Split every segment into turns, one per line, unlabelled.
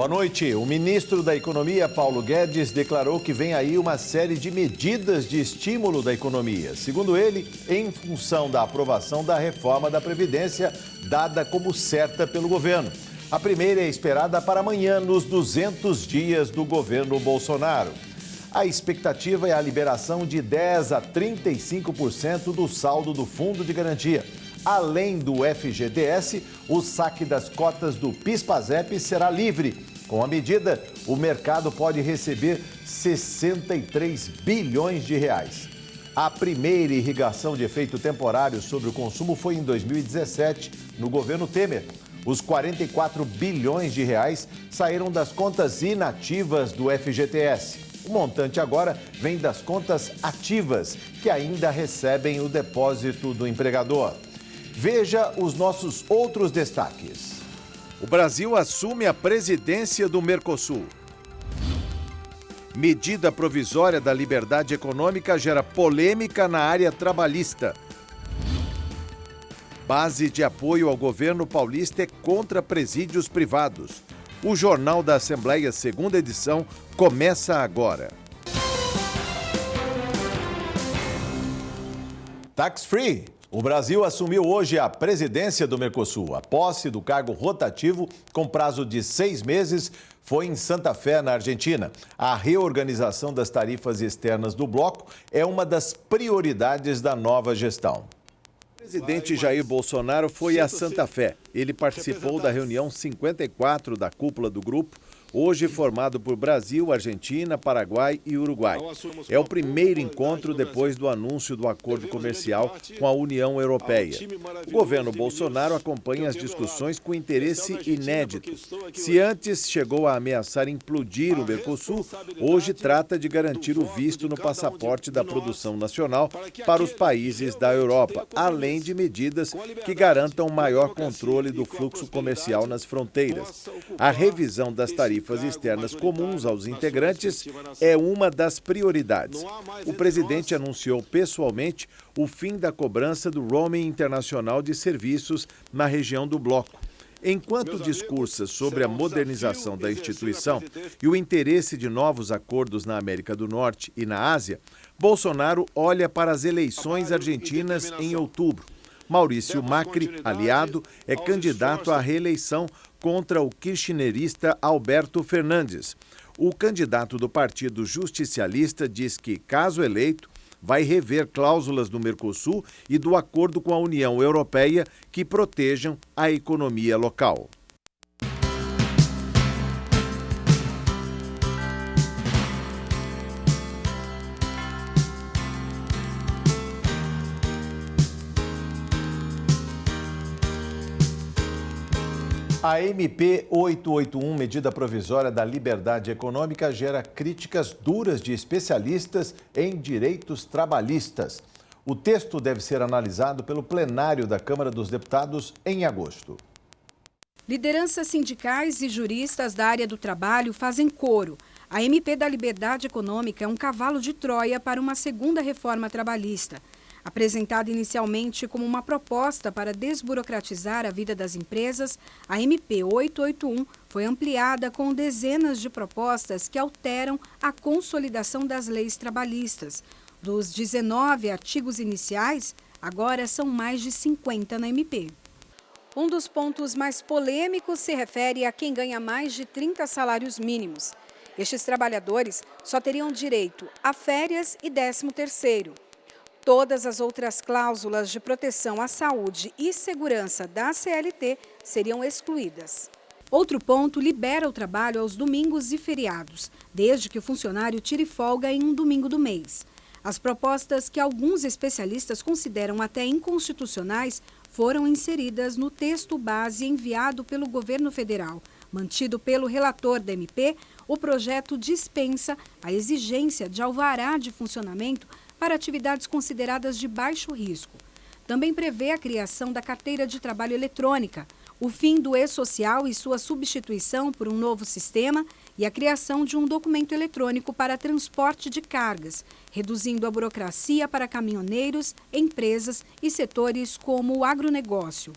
Boa noite. O ministro da Economia, Paulo Guedes, declarou que vem aí uma série de medidas de estímulo da economia. Segundo ele, em função da aprovação da reforma da Previdência, dada como certa pelo governo. A primeira é esperada para amanhã, nos 200 dias do governo Bolsonaro. A expectativa é a liberação de 10% a 35% do saldo do Fundo de Garantia. Além do FGTS, o saque das cotas do PIS/PASEP será livre. Com a medida, o mercado pode receber 63 bilhões de reais. A primeira irrigação de efeito temporário sobre o consumo foi em 2017, no governo Temer. Os 44 bilhões de reais saíram das contas inativas do FGTS. O montante agora vem das contas ativas, que ainda recebem o depósito do empregador. Veja os nossos outros destaques. O Brasil assume a presidência do Mercosul. Medida provisória da liberdade econômica gera polêmica na área trabalhista. Base de apoio ao governo paulista é contra presídios privados. O Jornal da Assembleia, segunda edição, começa agora. Tax Free. O Brasil assumiu hoje a presidência do Mercosul. A posse do cargo rotativo, com prazo de 6 meses, foi em Santa Fé, na Argentina. A reorganização das tarifas externas do bloco é uma das prioridades da nova gestão. O presidente Jair Bolsonaro foi a Santa Fé. Ele participou da reunião 54 da cúpula do grupo, hoje formado por Brasil, Argentina, Paraguai e Uruguai. É o primeiro encontro depois do anúncio do acordo comercial com a União Europeia. O governo Bolsonaro acompanha as discussões com interesse inédito. Se antes chegou a ameaçar implodir o Mercosul, hoje trata de garantir o visto no passaporte da produção nacional para os países da Europa, além de medidas que garantam maior controle do fluxo comercial nas fronteiras. A revisão das tarifas externas comuns aos integrantes é uma das prioridades. O presidente anunciou pessoalmente o fim da cobrança do roaming internacional de serviços na região do bloco. Enquanto discursa sobre a modernização da instituição e o interesse de novos acordos na América do Norte e na Ásia, Bolsonaro olha para as eleições argentinas em outubro. Maurício Macri, aliado, é candidato à reeleição contra o kirchnerista Alberto Fernandes. O candidato do Partido Justicialista diz que, caso eleito, vai rever cláusulas do Mercosul e do acordo com a União Europeia que protejam a economia local. A MP 881, medida provisória da liberdade econômica, gera críticas duras de especialistas em direitos trabalhistas. O texto deve ser analisado pelo plenário da Câmara dos Deputados em agosto.
Lideranças sindicais e juristas da área do trabalho fazem coro. A MP da liberdade econômica é um cavalo de Troia para uma segunda reforma trabalhista. Apresentada inicialmente como uma proposta para desburocratizar a vida das empresas, a MP 881 foi ampliada com dezenas de propostas que alteram a consolidação das leis trabalhistas. Dos 19 artigos iniciais, agora são mais de 50 na MP. Um dos pontos mais polêmicos se refere a quem ganha mais de 30 salários mínimos. Estes trabalhadores só teriam direito a férias e 13º. Todas as outras cláusulas de proteção à saúde e segurança da CLT seriam excluídas. Outro ponto libera o trabalho aos domingos e feriados, desde que o funcionário tire folga em um domingo do mês. As propostas que alguns especialistas consideram até inconstitucionais foram inseridas no texto base enviado pelo governo federal. Mantido pelo relator da MP, o projeto dispensa a exigência de alvará de funcionamento para atividades consideradas de baixo risco. Também prevê a criação da carteira de trabalho eletrônica, o fim do e-social e sua substituição por um novo sistema e a criação de um documento eletrônico para transporte de cargas, reduzindo a burocracia para caminhoneiros, empresas e setores como o agronegócio.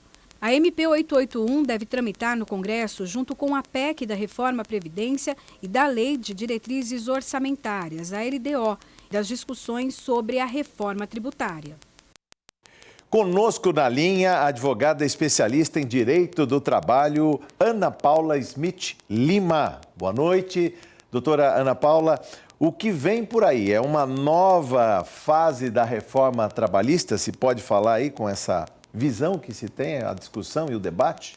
A MP 881 deve tramitar no Congresso junto com a PEC da Reforma à Previdência e da Lei de Diretrizes Orçamentárias, a LDO, das discussões sobre a reforma tributária.
Conosco na linha, a advogada especialista em Direito do Trabalho, Ana Paula Smith Lima. Boa noite, doutora Ana Paula. O que vem por aí? É uma nova fase da reforma trabalhista? Se pode falar aí com essa visão que se tem, a discussão e o debate?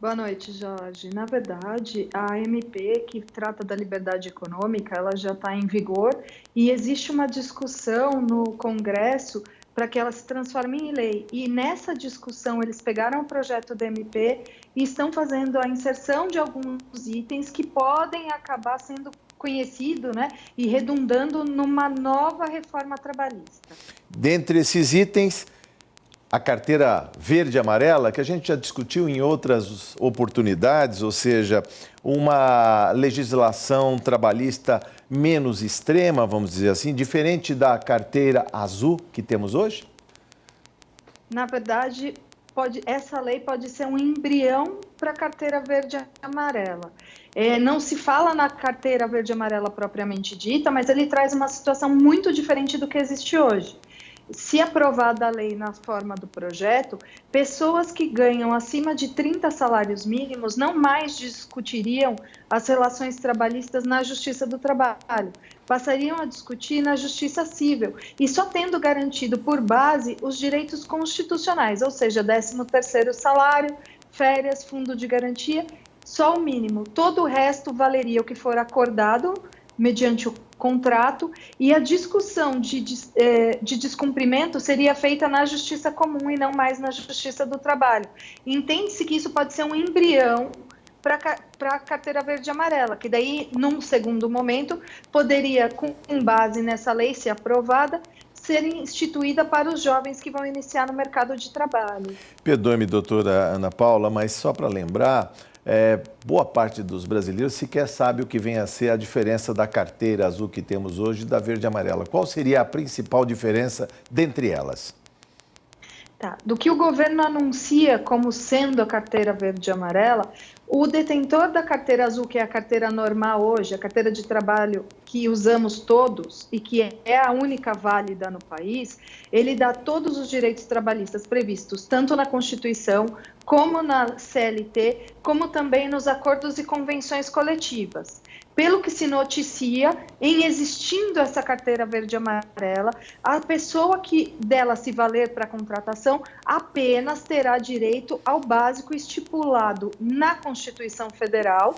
Boa noite, Jorge. Na verdade, a MP, que trata da liberdade econômica, ela já está em vigor e existe uma discussão no Congresso para que ela se transforme em lei. E nessa discussão, eles pegaram o projeto da MP e estão fazendo a inserção de alguns itens que podem acabar sendo conhecido, né, e redundando numa nova reforma trabalhista.
Dentre esses itens, a carteira verde e amarela, que a gente já discutiu em outras oportunidades, ou seja, uma legislação trabalhista menos extrema, vamos dizer assim, diferente da carteira azul que temos hoje?
Na verdade, essa lei pode ser um embrião para a carteira verde e amarela. Não se fala na carteira verde e amarela propriamente dita, mas ele traz uma situação muito diferente do que existe hoje. Se aprovada a lei na forma do projeto, pessoas que ganham acima de 30 salários mínimos não mais discutiriam as relações trabalhistas na Justiça do Trabalho, passariam a discutir na Justiça Civil e só tendo garantido por base os direitos constitucionais, ou seja, 13º salário, férias, fundo de garantia, só o mínimo. Todo o resto valeria o que for acordado mediante o contrato, e a discussão de descumprimento seria feita na Justiça Comum e não mais na Justiça do Trabalho. Entende-se que isso pode ser um embrião para a carteira verde e amarela, que daí, num segundo momento, poderia, com base nessa lei, se aprovada, ser instituída para os jovens que vão iniciar no mercado de trabalho.
Perdoe-me, doutora Ana Paula, mas só para lembrar, boa parte dos brasileiros sequer sabe o que vem a ser a diferença da carteira azul que temos hoje e da verde e amarela. Qual seria a principal diferença dentre elas?
Do que o governo anuncia como sendo a carteira verde e amarela, o detentor da carteira azul, que é a carteira normal hoje, a carteira de trabalho que usamos todos e que é a única válida no país, ele dá todos os direitos trabalhistas previstos tanto na Constituição, como na CLT, como também nos acordos e convenções coletivas. Pelo que se noticia, em existindo essa carteira verde e amarela, a pessoa que dela se valer para a contratação apenas terá direito ao básico estipulado na Constituição Federal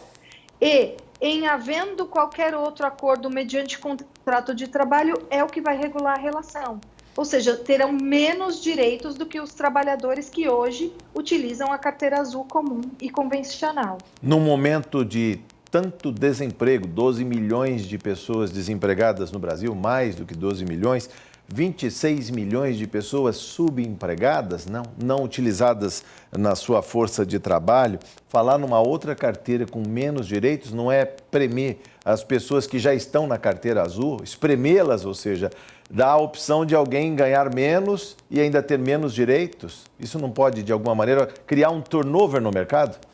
e, em havendo qualquer outro acordo mediante contrato de trabalho, é o que vai regular a relação. Ou seja, terão menos direitos do que os trabalhadores que hoje utilizam a carteira azul comum e convencional.
No momento de tanto desemprego, 12 milhões de pessoas desempregadas no Brasil, mais do que 12 milhões, 26 milhões de pessoas subempregadas, não utilizadas na sua força de trabalho. Falar numa outra carteira com menos direitos não é premer as pessoas que já estão na carteira azul, espremê-las, ou seja, dar a opção de alguém ganhar menos e ainda ter menos direitos? Isso não pode, de alguma maneira, criar um turnover no mercado?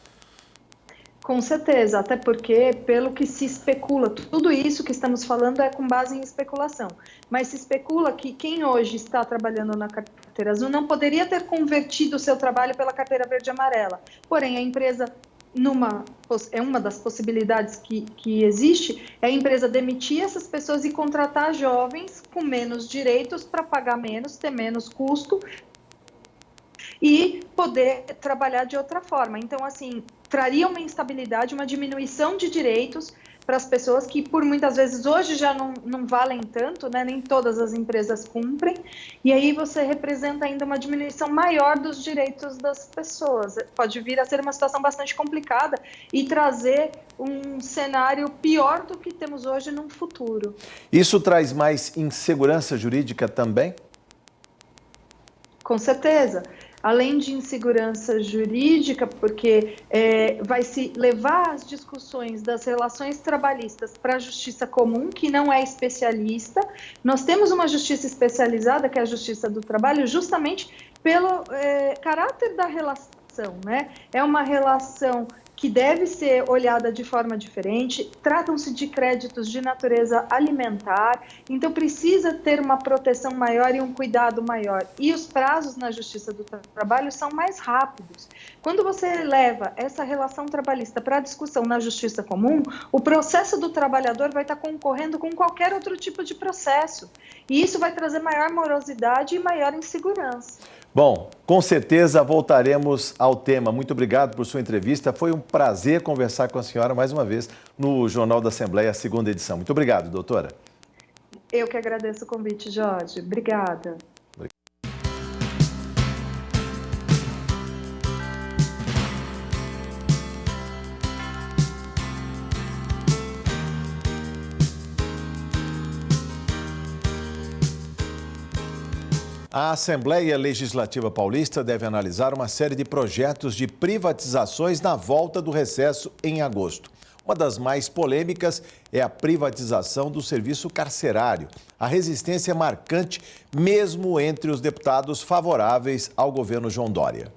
Com certeza, até porque, pelo que se especula, tudo isso que estamos falando é com base em especulação, mas se especula que quem hoje está trabalhando na carteira azul não poderia ter convertido o seu trabalho pela carteira verde e amarela, porém a empresa, é uma das possibilidades que existe, é a empresa demitir essas pessoas e contratar jovens com menos direitos para pagar menos, ter menos custo e poder trabalhar de outra forma. Então, assim, traria uma instabilidade, uma diminuição de direitos para as pessoas que, por muitas vezes, hoje já não valem tanto, né? Nem todas as empresas cumprem, e aí você representa ainda uma diminuição maior dos direitos das pessoas. Pode vir a ser uma situação bastante complicada e trazer um cenário pior do que temos hoje no futuro.
Isso traz mais insegurança jurídica também?
Com certeza. Além de insegurança jurídica, porque vai se levar as discussões das relações trabalhistas para a Justiça Comum, que não é especialista. Nós temos uma justiça especializada, que é a Justiça do Trabalho, justamente pelo caráter da relação, né? É uma relação que deve ser olhada de forma diferente, tratam-se de créditos de natureza alimentar, então precisa ter uma proteção maior e um cuidado maior. E os prazos na Justiça do Trabalho são mais rápidos. Quando você leva essa relação trabalhista para a discussão na Justiça Comum, o processo do trabalhador vai estar concorrendo com qualquer outro tipo de processo. E isso vai trazer maior morosidade e maior insegurança.
Bom, com certeza voltaremos ao tema. Muito obrigado por sua entrevista. Foi um prazer conversar com a senhora mais uma vez no Jornal da Assembleia, segunda edição. Muito obrigado, doutora.
Eu que agradeço o convite, Jorge. Obrigada.
A Assembleia Legislativa Paulista deve analisar uma série de projetos de privatizações na volta do recesso em agosto. Uma das mais polêmicas é a privatização do serviço carcerário. A resistência é marcante, mesmo entre os deputados favoráveis ao governo João Dória.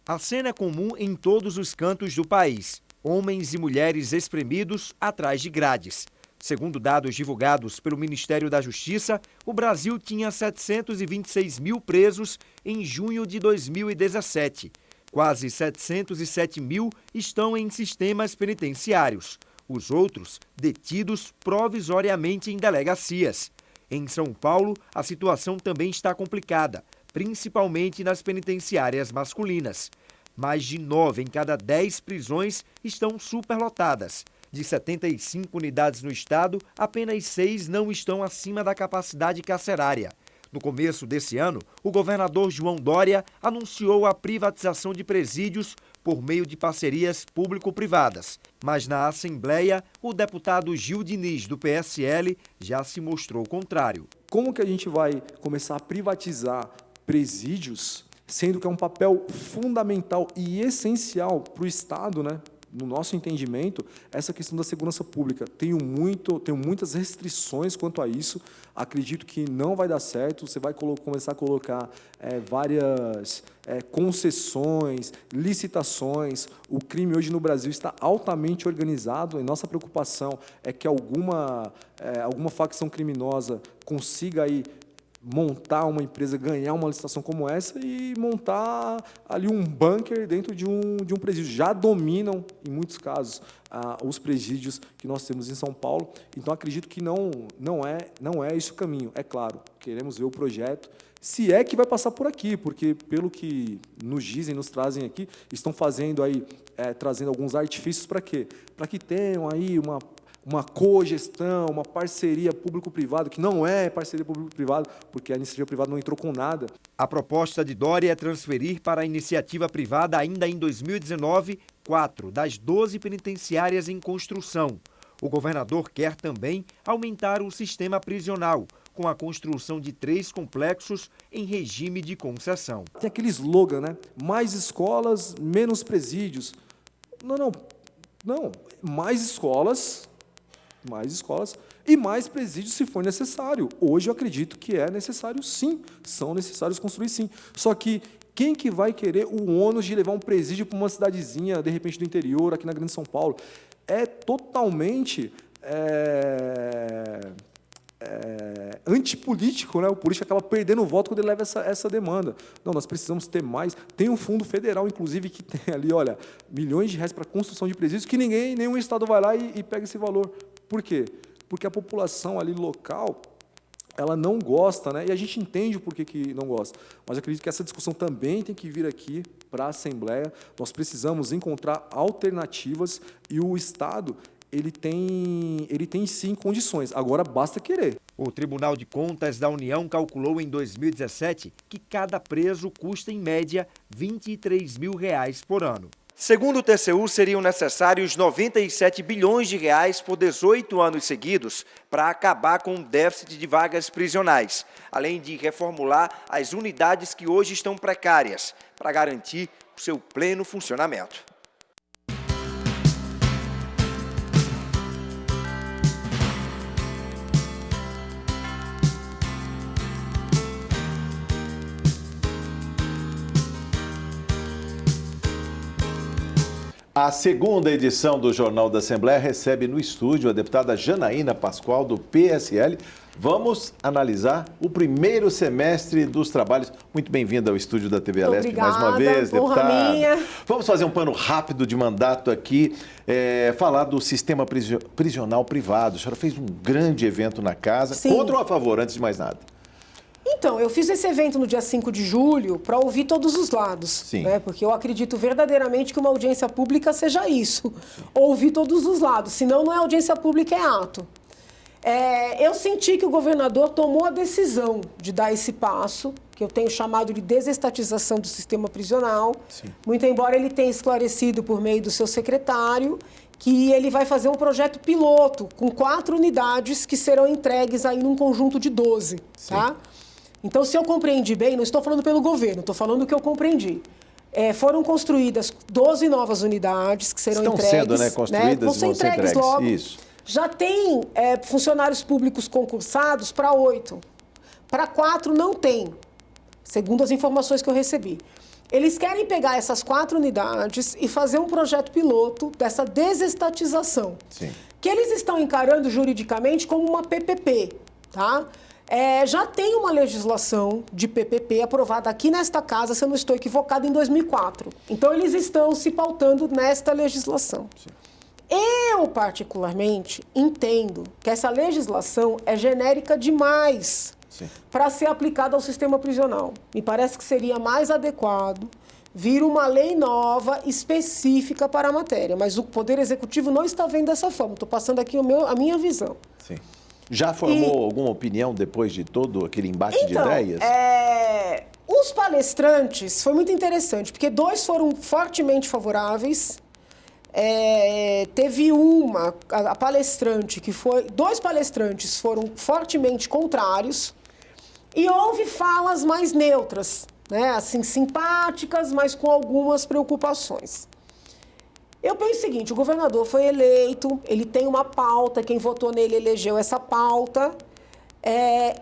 A cena é comum em todos os cantos do país. Homens e mulheres espremidos atrás de grades. Segundo dados divulgados pelo Ministério da Justiça, o Brasil tinha 726 mil presos em junho de 2017. Quase 707 mil estão em sistemas penitenciários. Os outros, detidos provisoriamente em delegacias. Em São Paulo, a situação também está complicada, principalmente nas penitenciárias masculinas. Mais de 9 em cada 10 prisões estão superlotadas. De 75 unidades no estado, apenas 6 não estão acima da capacidade carcerária. No começo desse ano, o governador João Dória anunciou a privatização de presídios por meio de parcerias público-privadas. Mas na Assembleia, o deputado Gil Diniz, do PSL, já se mostrou contrário.
Como que a gente vai começar a privatizar presídios, sendo que é um papel fundamental e essencial para o Estado, né? No nosso entendimento, essa questão da segurança pública, tenho muitas restrições quanto a isso, acredito que não vai dar certo, você vai começar a colocar várias concessões, licitações, o crime hoje no Brasil está altamente organizado, e nossa preocupação é que alguma facção criminosa consiga aí montar uma empresa, ganhar uma licitação como essa e montar ali um bunker dentro de um presídio. Já dominam, em muitos casos, os presídios que nós temos em São Paulo. Então, acredito que não é esse o caminho. É claro, queremos ver o projeto, se é que vai passar por aqui, porque, pelo que nos dizem, nos trazem aqui, estão fazendo aí, trazendo alguns artifícios para quê? Para que tenham aí uma cogestão, uma parceria público-privada, que não é parceria público-privada, porque a iniciativa privada não entrou com nada.
A proposta de Dória é transferir para a iniciativa privada, ainda em 2019, 4 das 12 penitenciárias em construção. O governador quer também aumentar o sistema prisional, com a construção de 3 complexos em regime de concessão.
Tem aquele slogan, né? Mais escolas, menos presídios. Não. Mais escolas e mais presídios se for necessário. Hoje eu acredito que é necessário sim, são necessários construir sim. Só que quem que vai querer o ônus de levar um presídio para uma cidadezinha, de repente do interior, aqui na Grande São Paulo? É totalmente antipolítico, né? O político acaba perdendo o voto quando ele leva essa demanda. Não, nós precisamos ter mais. Tem um fundo federal, inclusive, que tem ali, olha, milhões de reais para construção de presídios, que nenhum estado vai lá e pega esse valor. Por quê? Porque a população ali local, ela não gosta, né? E a gente entende o porquê que não gosta. Mas eu acredito que essa discussão também tem que vir aqui para a Assembleia. Nós precisamos encontrar alternativas e o Estado, ele tem sim condições, agora basta querer.
O Tribunal de Contas da União calculou em 2017 que cada preso custa, em média, R$ 23 mil por ano. Segundo o TCU, seriam necessários 97 bilhões de reais por 18 anos seguidos para acabar com o déficit de vagas prisionais, além de reformular as unidades que hoje estão precárias, para garantir o seu pleno funcionamento.
A segunda edição do Jornal da Assembleia recebe no estúdio a deputada Janaína Pascoal, do PSL. Vamos analisar o primeiro semestre dos trabalhos. Muito bem-vinda ao estúdio da TV Alesp mais uma vez, deputada.
Minha.
Vamos fazer um pano rápido de mandato aqui, falar do sistema prisional privado. A senhora fez um grande evento na casa.
Sim.
Contra ou a favor, antes de mais nada?
Então, eu fiz esse evento no dia 5 de julho para ouvir todos os lados,
Sim.
né? Porque eu acredito verdadeiramente que uma audiência pública seja isso, ouvir todos os lados, senão não é audiência pública, é ato. Eu senti que o governador tomou a decisão de dar esse passo, que eu tenho chamado de desestatização do sistema prisional,
Sim.
muito embora ele tenha esclarecido por meio do seu secretário que ele vai fazer um projeto piloto com 4 unidades que serão entregues aí num conjunto de 12, tá? Então, se eu compreendi bem, não estou falando pelo governo, estou falando o que eu compreendi. Foram construídas 12 novas unidades que serão entregues.
Estão sendo, né, construídas,
vão ser entregues logo.
Isso.
Já tem funcionários públicos concursados para 8. Para 4 não tem, segundo as informações que eu recebi. Eles querem pegar essas 4 unidades e fazer um projeto piloto dessa desestatização.
Sim.
Que eles estão encarando juridicamente como uma PPP, tá? Já tem uma legislação de PPP aprovada aqui nesta casa, se eu não estou equivocada, em 2004. Então, eles estão se pautando nesta legislação.
Sim.
Eu, particularmente, entendo que essa legislação é genérica demais para ser aplicada ao sistema prisional. Me parece que seria mais adequado vir uma lei nova específica para a matéria, mas o Poder Executivo não está vendo dessa forma. Estou passando aqui a minha visão.
Sim. Já formou alguma opinião depois de todo aquele embate de ideias?
Os palestrantes, foi muito interessante, porque 2 foram fortemente favoráveis. Teve a palestrante que foi... 2 palestrantes foram fortemente contrários e houve falas mais neutras, né? Assim, simpáticas, mas com algumas preocupações. Eu penso o seguinte, o governador foi eleito, ele tem uma pauta, quem votou nele elegeu essa pauta.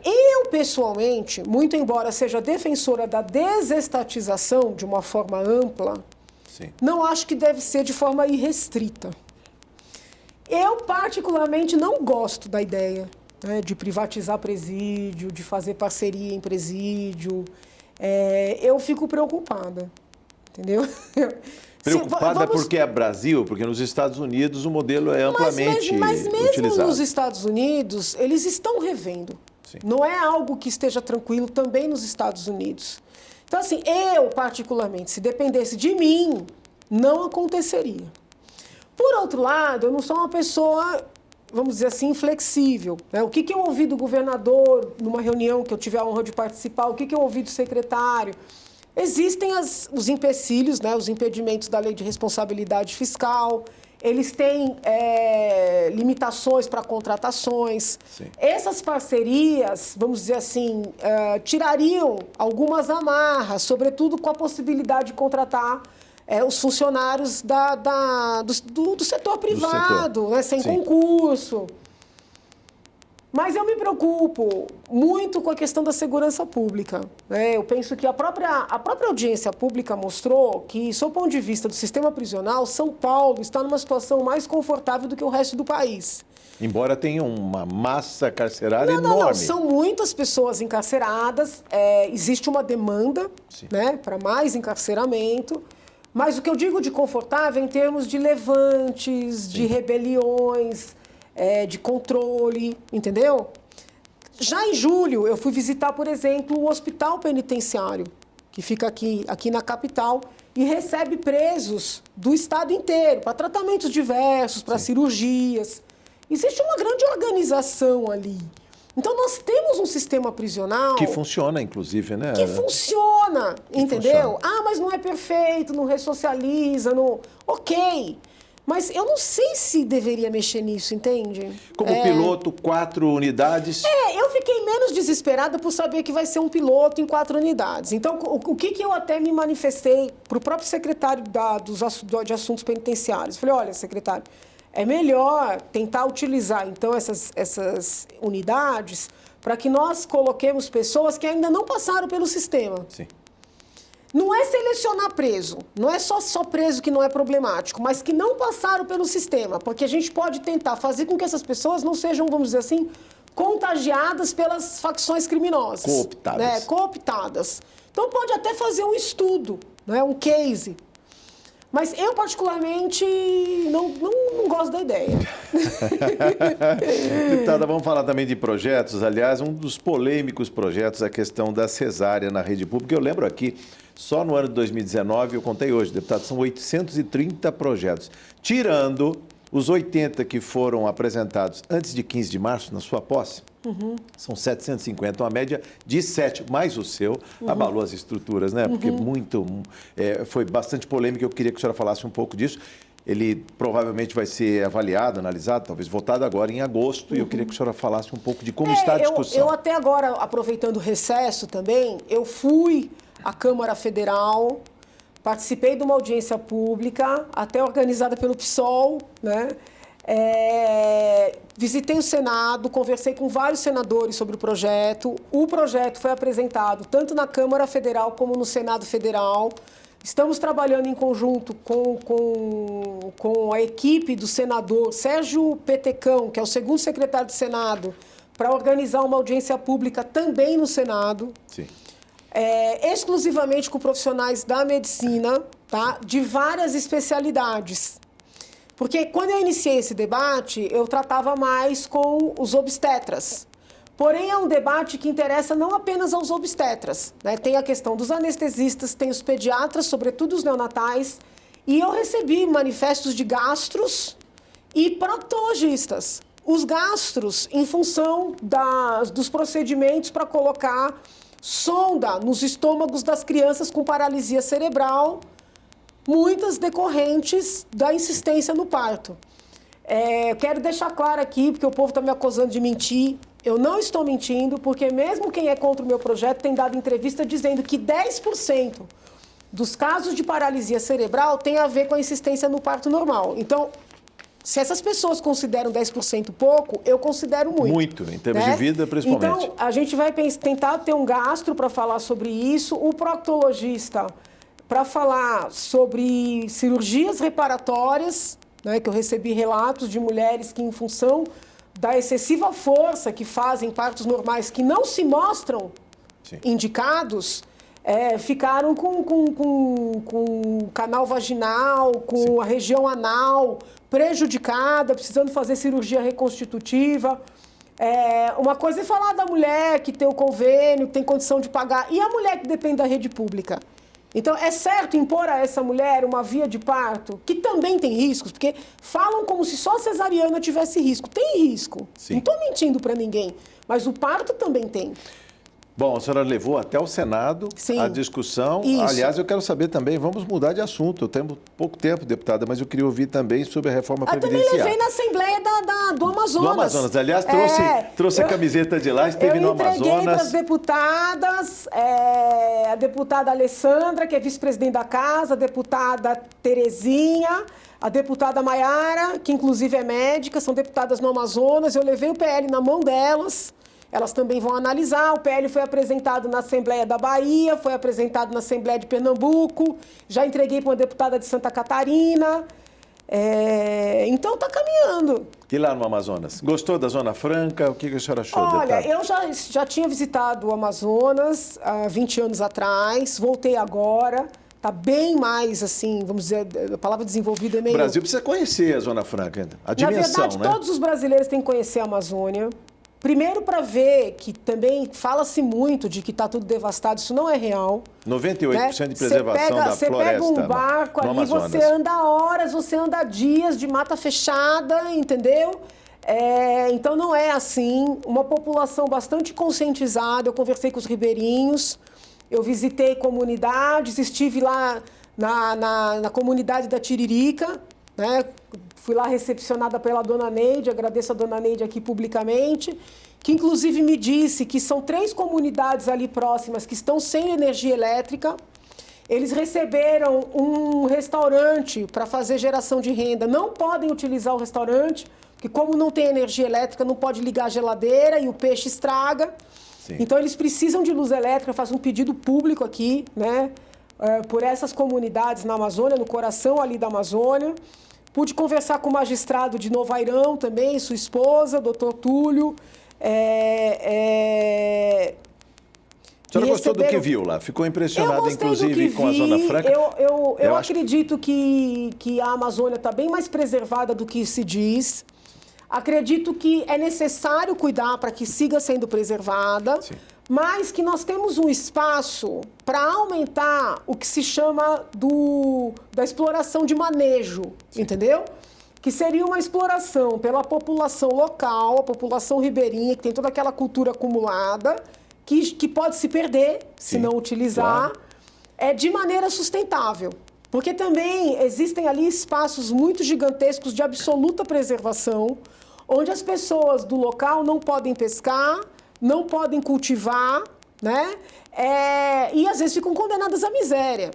Eu, pessoalmente, muito embora seja defensora da desestatização de uma forma ampla,
Sim.
não acho que deve ser de forma irrestrita. Eu, particularmente, não gosto da ideia, né, de privatizar presídio, de fazer parceria em presídio. Eu fico preocupada, entendeu?
Preocupada porque é Brasil, porque nos Estados Unidos o modelo é amplamente
mas mesmo
utilizado.
nos Estados Unidos, eles estão revendo.
Sim.
Não é algo que esteja tranquilo também nos Estados Unidos. Então, assim, eu, particularmente, se dependesse de mim, não aconteceria. Por outro lado, eu não sou uma pessoa, vamos dizer assim, inflexível, né? O que eu ouvi do governador numa reunião que eu tive a honra de participar, o que eu ouvi do secretário? Existem os empecilhos, né, os impedimentos da lei de responsabilidade fiscal, eles têm limitações para contratações.
Sim.
Essas parcerias, vamos dizer assim, tirariam algumas amarras, sobretudo com a possibilidade de contratar os funcionários do setor privado, né, sem concurso. Mas eu me preocupo muito com a questão da segurança pública, né? Eu penso que a própria audiência pública mostrou que, sob o ponto de vista do sistema prisional, São Paulo está numa situação mais confortável do que o resto do país.
Embora tenha uma massa carcerária enorme.
Não, são muitas pessoas encarceradas, existe uma demanda, né, para mais encarceramento, mas o que eu digo de confortável é em termos de levantes, de rebeliões, de controle, entendeu? Já em julho, eu fui visitar, por exemplo, o hospital penitenciário, que fica aqui na capital, e recebe presos do estado inteiro, para tratamentos diversos, para cirurgias. Existe uma grande organização ali. Então, nós temos um sistema prisional...
Que funciona, inclusive, né?
Que funciona, entendeu? Ah, mas não é perfeito, não ressocializa, não... Ok. Mas eu não sei se deveria mexer nisso, entende?
Como piloto, 4 unidades.
Eu fiquei menos desesperada por saber que vai ser um piloto em 4 unidades. Então, o que eu até me manifestei para o próprio secretário de Assuntos Penitenciários? Falei, olha, secretário, é melhor tentar utilizar, então, essas unidades para que nós coloquemos pessoas que ainda não passaram pelo sistema.
Sim.
Não é selecionar preso, não é só preso que não é problemático, mas que não passaram pelo sistema, porque a gente pode tentar fazer com que essas pessoas não sejam, vamos dizer assim, contagiadas pelas facções criminosas.
Cooptadas.
Né? Cooptadas. Então pode até fazer um estudo, né? Um case. Mas eu, particularmente, não gosto da ideia.
Deputada, vamos falar também de projetos. Aliás, um dos polêmicos projetos é a questão da cesárea na rede pública. Eu lembro aqui, só no ano de 2019, eu contei hoje, deputado, são 830 projetos. Tirando os 80 que foram apresentados antes de 15 de março, na sua posse, são 750, uma média de 7, mais o seu, abalou as estruturas, né? Porque foi bastante polêmico, eu queria que a senhora falasse um pouco disso. Ele provavelmente vai ser avaliado, analisado, talvez votado agora em agosto, e eu queria que a senhora falasse um pouco de como está a discussão.
Eu até agora, aproveitando o recesso também, eu fui à Câmara Federal, participei de uma audiência pública, até organizada pelo PSOL, né? Visitei o Senado, conversei com vários senadores sobre o projeto. O projeto foi apresentado tanto na Câmara Federal como no Senado Federal. Estamos trabalhando em conjunto com a equipe do senador Sérgio Petecão, que é o segundo secretário do Senado, para organizar uma audiência pública também no Senado.
Sim.
Exclusivamente com profissionais da medicina, tá? De várias especialidades. Porque quando eu iniciei esse debate, eu tratava mais com os obstetras. Porém, é um debate que interessa não apenas aos obstetras, né? Tem a questão dos anestesistas, tem os pediatras, sobretudo os neonatais, e eu recebi manifestos de gastros e proctologistas. Os gastros, em função dos procedimentos para colocar sonda nos estômagos das crianças com paralisia cerebral, muitas decorrentes da insistência no parto. Eu quero deixar claro aqui, porque o povo está me acusando de mentir, eu não estou mentindo, porque mesmo quem é contra o meu projeto tem dado entrevista dizendo que 10% dos casos de paralisia cerebral tem a ver com a insistência no parto normal. Então, se essas pessoas consideram 10% pouco, eu considero muito.
Muito, em termos de vida, principalmente.
Então, a gente vai tentar ter um gastro para falar sobre isso, o proctologista para falar sobre cirurgias reparatórias, né, que eu recebi relatos de mulheres que, em função da excessiva força que fazem partos normais, que não se mostram indicados, ficaram com o canal vaginal, com a região anal prejudicada, precisando fazer cirurgia reconstitutiva. Uma coisa é falar da mulher que tem o convênio, que tem condição de pagar, e a mulher que depende da rede pública. Então, é certo impor a essa mulher uma via de parto que também tem riscos, porque falam como se só a cesariana tivesse risco. Tem risco.
Sim.
Não estou mentindo para ninguém, mas o parto também tem.
Bom, a senhora levou até o Senado a discussão.
Isso.
Aliás, eu quero saber também, vamos mudar de assunto. Eu tenho pouco tempo, deputada, mas eu queria ouvir também sobre a reforma previdenciária.
Eu também levei na Assembleia do Amazonas.
Do Amazonas. Aliás, trouxe a camiseta de lá, esteve no Amazonas. Eu entreguei para as deputadas,
a deputada Alessandra, que é vice-presidente da Casa, a deputada Terezinha, a deputada Maiara, que inclusive é médica, são deputadas no Amazonas. Eu levei o PL na mão delas. Elas também vão analisar. O PL foi apresentado na Assembleia da Bahia, foi apresentado na Assembleia de Pernambuco, já entreguei para uma deputada de Santa Catarina. Então está caminhando.
E lá no Amazonas? Gostou da Zona Franca? O que a senhora achou,
deputada?
deputada?
Eu já tinha visitado o Amazonas há 20 anos atrás, voltei agora. Está bem mais, assim, vamos dizer, a palavra desenvolvida é meio...
O Brasil precisa conhecer a Zona Franca, a dimensão,
Na verdade,
né?
todos os brasileiros têm que conhecer a Amazônia. Primeiro, para ver que também fala-se muito de que está tudo devastado, isso não é real.
98% de preservação da floresta.
Você pega um barco ali,
Amazonas.
você anda horas, você anda dias de mata fechada, entendeu? Então não é assim. Uma população bastante conscientizada. Eu conversei com os ribeirinhos, eu visitei comunidades, estive lá na comunidade da Tiririca, né? Fui lá recepcionada pela dona Neide, agradeço a dona Neide aqui publicamente, que inclusive me disse que são 3 comunidades ali próximas que estão sem energia elétrica. Eles receberam um restaurante para fazer geração de renda, não podem utilizar o restaurante, porque como não tem energia elétrica, não pode ligar a geladeira e o peixe estraga.
Sim.
Então eles precisam de luz elétrica, faz um pedido público aqui, né? por essas comunidades na Amazônia, no coração ali da Amazônia. Pude conversar com o magistrado de Novairão também, sua esposa, doutor Túlio.
A senhora gostou do que viu lá? Ficou impressionada, inclusive, com a Zona Franca?
Eu acredito que a Amazônia está bem mais preservada do que se diz. Acredito que é necessário cuidar para que siga sendo preservada, sim, mas que nós temos um espaço para aumentar o que se chama da exploração de manejo, sim, entendeu? Que seria uma exploração pela população local, a população ribeirinha, que tem toda aquela cultura acumulada, que pode se perder, sim, se não utilizar, claro, de maneira sustentável. Porque também existem ali espaços muito gigantescos de absoluta preservação, onde as pessoas do local não podem pescar, não podem cultivar, né? E às vezes ficam condenadas à miséria.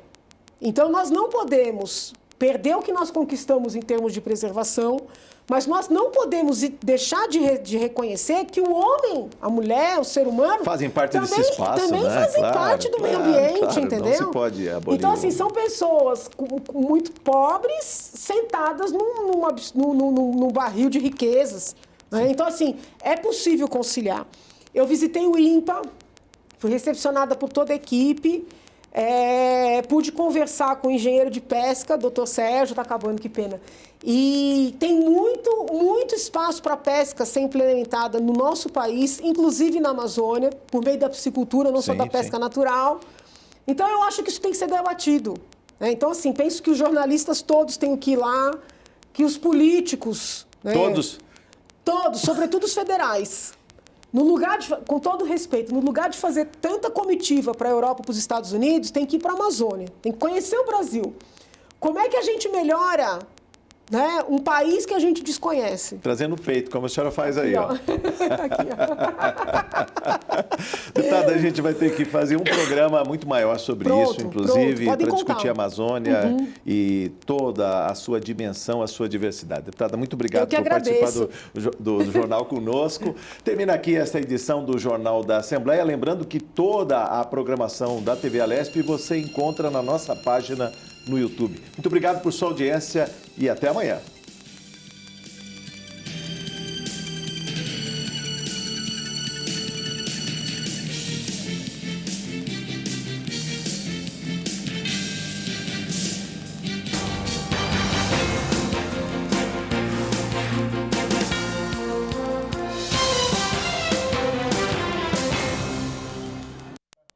Então nós não podemos perder o que nós conquistamos em termos de preservação, mas nós não podemos deixar de reconhecer que o homem, a mulher, o ser humano... fazem parte também, desse espaço, também, né? Fazem parte do meio ambiente, entendeu? Não se pode abolir. Então, assim, são pessoas muito pobres sentadas num barril de riquezas, né? Então, assim, é possível conciliar. Eu visitei o INPA, fui recepcionada por toda a equipe, pude conversar com o engenheiro de pesca, doutor Sérgio, está acabando, que pena. E tem muito espaço para pesca ser implementada no nosso país, inclusive na Amazônia, por meio da piscicultura, não só da pesca natural. Então, eu acho que isso tem que ser debatido, né? Então, assim, penso que os jornalistas todos têm que ir lá, que os políticos... né? Todos, sobretudo os federais. No lugar com todo respeito, no lugar de fazer tanta comitiva para a Europa, para os Estados Unidos, tem que ir para a Amazônia, tem que conhecer o Brasil. Como é que a gente melhora, né, um país que a gente desconhece? Trazendo o peito, como a senhora faz aí, ó. Aqui, ó. Deputada, a gente vai ter que fazer um programa muito maior sobre isso, inclusive, para discutir a Amazônia e toda a sua dimensão, a sua diversidade. Deputada, muito obrigado por participar do Jornal conosco. Termina aqui esta edição do Jornal da Assembleia. Lembrando que toda a programação da TV Alesp você encontra na nossa página no YouTube. Muito obrigado por sua audiência e até amanhã.